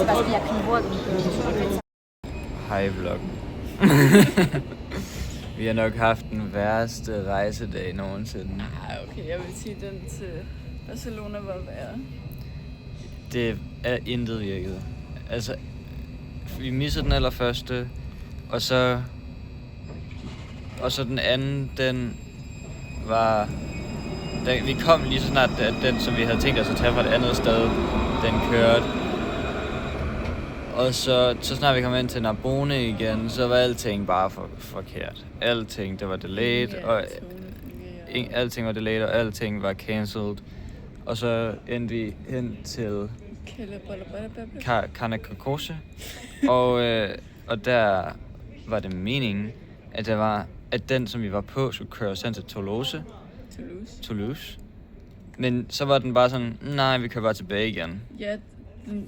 parce qu'il y a qu'une voie, donc Hej vlog. Vi har nok haft den værste rejsedag nogensinde. Okay, jeg vil sige, den til Barcelona var værre. Det er intet virket. Altså, vi missede den allerførste, og så den anden, den var... Vi kom lige så snart, at den, som vi havde tænkt os at tage fra et andet sted, den kørte. Og så snart vi kom ind til Narbonne igen, så var alting bare forkert. Alting, det var delayed, og alting var delayed, og alting var cancelled. Og så endte vi hen til Carnacocose, og der var det meningen, at den, som vi var på, skulle køre os hen til Toulouse. Men så var den bare sådan, nej, vi kører bare tilbage igen. Ja,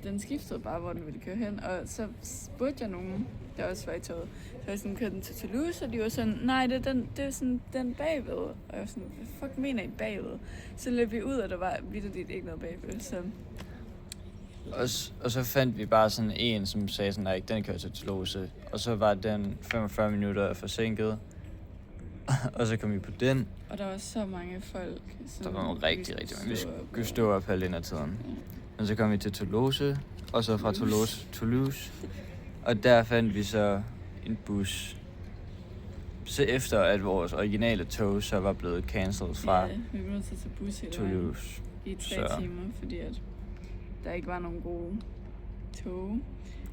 den skiftede bare, hvor den ville køre hen, og så spurgte jeg nogen, der også var i toget. Så jeg sådan, kørte den til Toulouse, og de var sådan, nej, det er sådan den bagved. Og jeg var sådan, hvad fuck mener I bagved? Så løb vi ud, og der var vitterligt ikke noget bagved, så... Og så fandt vi bare sådan en, som sagde sådan, nej, den kører til Toulouse. Og så var den 45 minutter forsinket. Og så kom vi på den. Og der var så mange folk. Der var rigtig mange. Vi skulle stå op halvdelen af tiden. Ja. Og så kom vi til Toulouse, og så fra Toulouse. Og der fandt vi så en bus. Så efter at vores originale tog så var blevet cancelled fra vi blev nødt til at tage bus hele Toulouse. I 3 timer, fordi at der ikke var nogen gode tog.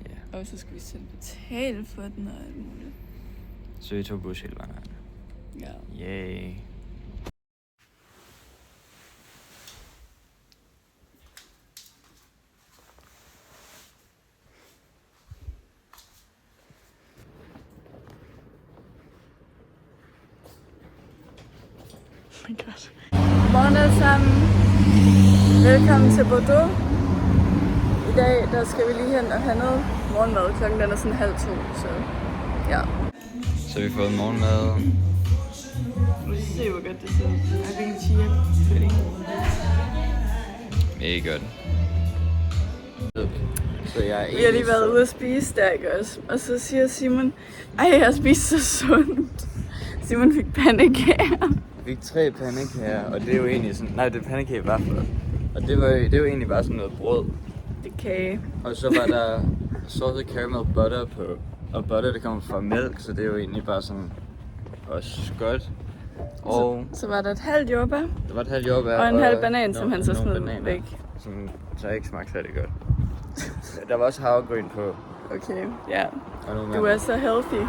Ja. Og så skulle vi selv betale for den og alt muligt. Så vi tog bus hele vejen. Ja. Yay. Godmorgen alle sammen. Velkommen til Bordeaux. I dag der skal vi lige hen og have noget morgenmad. Klokken den er sådan 1:30, så ja. Så vi har fået morgenmad. Se hvor godt det ser. Jeg fik en chia pudding. Mega godt. Så vi har lige været ude at spise der, ikke også? Og så siger Simon, ej, jeg har spist så sundt. Simon fik pandekager. Vi fik 3 pandekager, og det er jo egentlig sådan... Nej, det er pandekagevafler. Og det er jo egentlig bare sådan noget brød. Det er kage. Og så var der salted caramel butter på. Og butter, det kommer fra mælk, så det er jo egentlig bare sådan... også godt. Og så var der et halvt jordbær. Der var et halvt jordbær. Og en halv banan, som han så smed væk. Som så ikke smagte særlig godt. Der var også havregryn på. Okay, ja. Du er så healthy.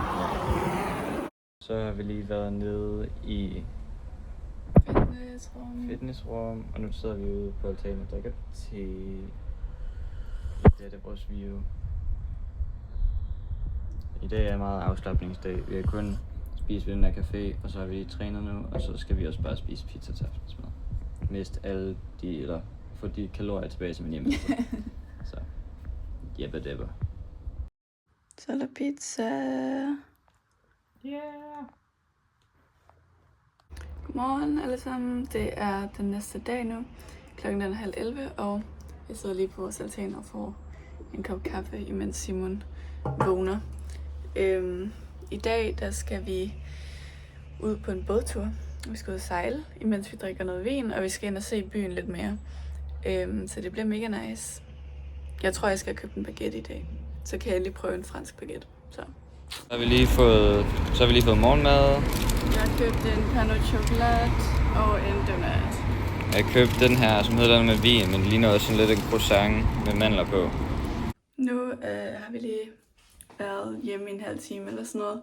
Så har vi lige været nede i fitnessrum, og nu sidder vi ude på altanen og drikker te. Det er vores view. I dag er meget afslapningsdag. Vi har kun spist ved den her café, og så har vi trænet nu, og så skal vi også bare spise pizza til aftensmad. Mist alle de, eller få de kalorier tilbage til min hjemme. Så, jebba debba. Så er der pizza. Yeah! Godmorgen alle sammen. Det er den næste dag nu. Klokken er 10:30, og jeg sidder lige på vores altan og får en kop kaffe, imens Simon vågner. I dag der skal vi ud på en bådtur. Vi skal ud og sejle, imens vi drikker noget vin, og vi skal ind og se byen lidt mere. Så det bliver mega nice. Jeg tror, jeg skal købe en baguette i dag. Så kan jeg lige prøve en fransk baguette. Så har vi lige fået morgenmad. Jeg har købt en pain au chocolat og en donut. Jeg har købt den her, som hedder den med vin, men det ligner også sådan lidt en croissant med mandler på. Nu har vi lige været hjemme i en halv time eller sådan noget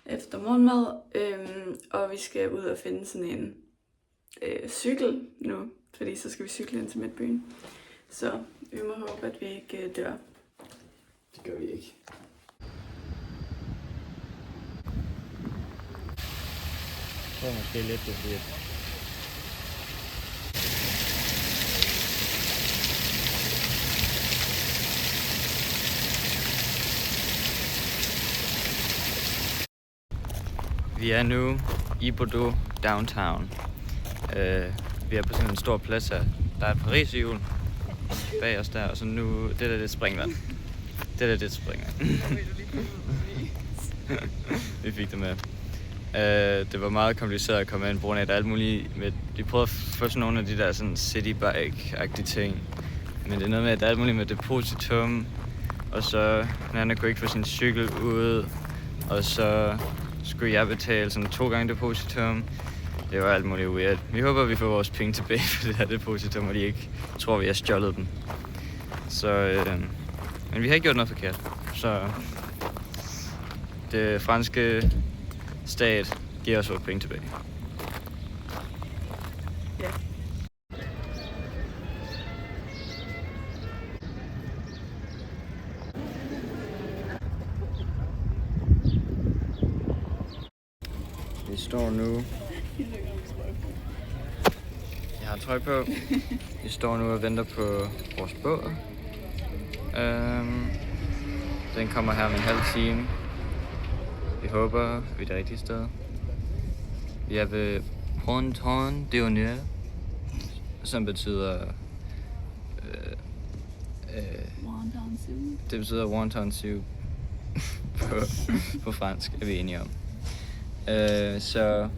efter morgenmad, og vi skal ud og finde sådan en cykel nu, fordi så skal vi cykle ind til midtbyen. Så vi må håbe, at vi ikke dør. Det gør vi ikke. Det er måske lidt det fordi vi er nu i Bordeaux downtown. Vi er på sådan en stor plads her. Der er et Paris-hjul, bag os der, og så nu, det der, det er springvand. Det er springvand. Vi fik det med. Det var meget kompliceret at komme ind, på grund af, at der er alt muligt med, de prøvede at få sådan nogle af de der sådan citybike-agtige ting. Men det er noget med, at der er alt muligt med depositum, og så Nana kunne ikke få sin cykel ud, og så skulle jeg betale sådan 2 gange depositum. Det var alt muligt weird. Vi håber, vi får vores penge tilbage for det her depositum, og de ikke tror, vi har stjålet dem. Så, men vi har ikke gjort noget forkert, så det franske stat giver os vores penge tilbage. Ja. Vi står nu. Jeg har trøje på. Vi står nu og venter på vores båd. Den kommer her om en halv time. Vi håber, vi er det rigtige sted. Vi er ved Ponton de Honneur, som betyder det betyder wonton soup på fransk, er vi enige om. Så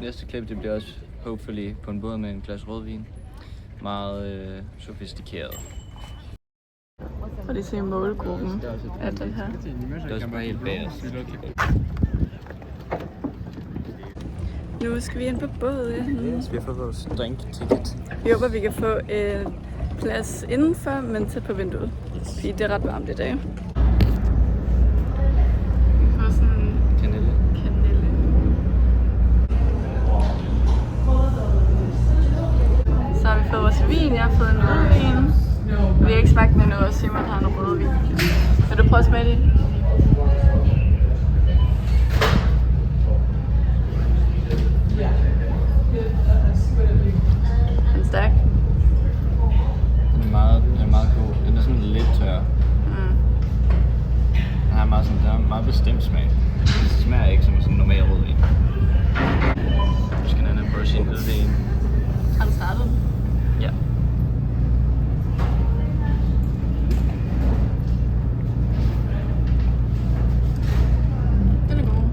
næste klip, det bliver også hopefully på en båd med en glas rødvin. Meget sofistikeret. Og det ser målgruppen af det her. Det er også bare helt bag os. Nu skal vi ind på båden. Så vi har fået vores drink-ticket. Vi håber, vi kan få et plads indenfor, men tæt på vinduet. Fordi det er ret varmt i dag. Vi får sådan Kanelle. Så har vi fået vores vin. Jeg har fået en rødvin. Vi har ikke smagt den endnu, og Simon har en rødvin. Vil du prøve at smage det? Den er stærk. Den er meget god. Den er sådan lidt tør. Den har meget bestemt smag. Det smager ikke som sådan en normal rødvin. Nu skal Nana prøve sin rødvin. Har du startet den? Ja. Den er god.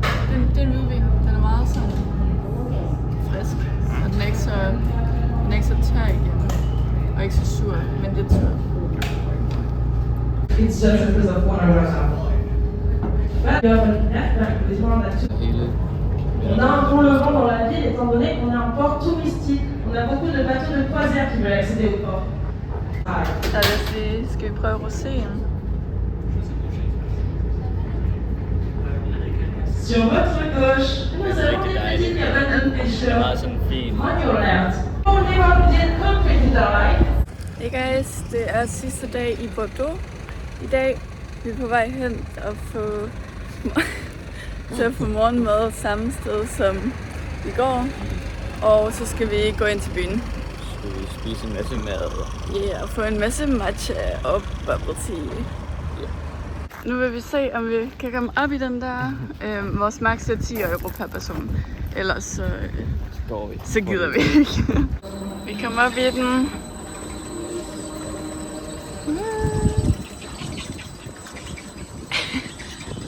Det er en hvidvin. Den er meget sådan frisk. Og den er ikke så tør igen. Og ikke så sur, men lidt tør. Hele. On a un gros logement dans la ville étant donné qu'on est un port touristique. On a beaucoup de bateaux de croisière qui veulent accéder au port. Så lad os lige, skal vi prøve roséen? Sur votre gauche, nous avons des petites cabanes de pêcheurs. Meget sådan fin. On your left. Only one did concrete in the light. Hey guys, det er sidste dag i Bordeaux. I dag vi er på vej hen og til at få morgenmad samme sted som i går. Og så skal vi gå ind til byen. Skal vi spise en masse mad? Ja, og få en masse matcha og bubble tea. Nu vil vi se, om vi kan komme op i den der. Vores max er 10 euro per person. Ellers så gider vi ikke. Vi kommer op i den.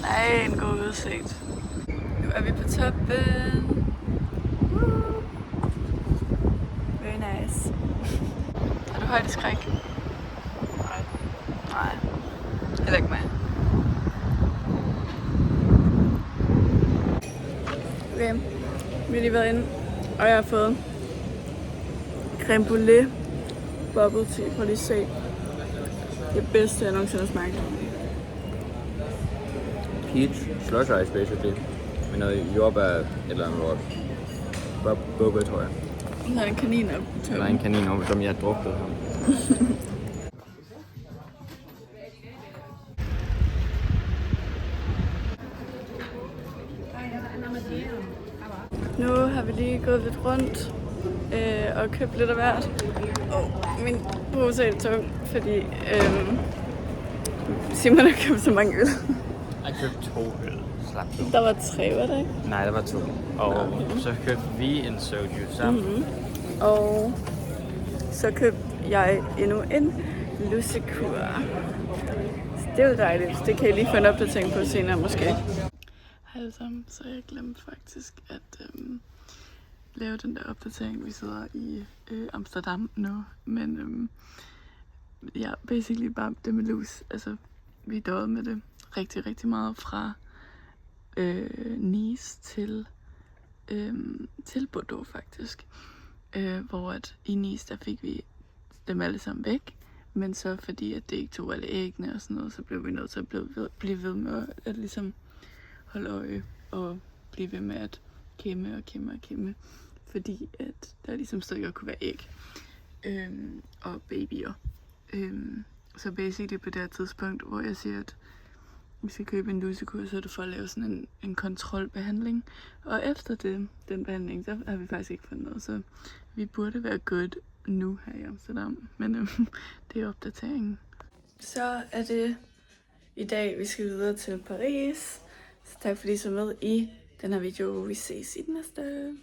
Nej, en god udsigt. Nu er vi på toppen. Very nice. Har du højdeskræk? Nej. Heller ikke mig. Okay, vi har lige været inde, og jeg har fået creme brûlée bubble tea. Prøv lige at se. Det bedste, jeg nogensinde har smagt. Peach slush ice basically. Med noget jordbær eller andet lort. Bubba, tror jeg. Der er en kanin op. Der er en kanin over, som jeg har drukket ham. Nu har vi lige gået lidt rundt og købt lidt af hvert. Min pose er tung, fordi Simon har købt så mange øl. Jeg købte 2 øl. Slap nu. Der var 3, var der ikke? Nej, der var 2. Og så købte vi en soju sammen. Og så købte jeg endnu en lussekur. Så det er jo dejligt. Det kan jeg lige få en opdatering på senere måske. Hej alle sammen, så jeg glemte faktisk at lave den der opdatering. Vi sidder i Amsterdam nu, men ja, basically bare det med lus. Altså, vi døde med det rigtig, rigtig meget fra Nice til Bordeaux faktisk. Hvor at i Nice, der fik vi dem alle sammen væk. Men så fordi at det ikke tog alle æggene og sådan noget, så blev vi nødt til at blive ved med at ligesom holde øje og blive ved med at kæmme. Fordi at der ligesom stadig godt kunne være æg og babyer. Så basically på det her tidspunkt, hvor jeg siger, at vi skal købe en lusekur, så er det for at lave sådan en kontrolbehandling. Og efter den behandling, så har vi faktisk ikke fundet noget, så vi burde være good nu her i Amsterdam. Men det er opdateringen. Så er det i dag, vi skal videre til Paris. Så tak fordi I så med i den her video. Vi ses i den næste.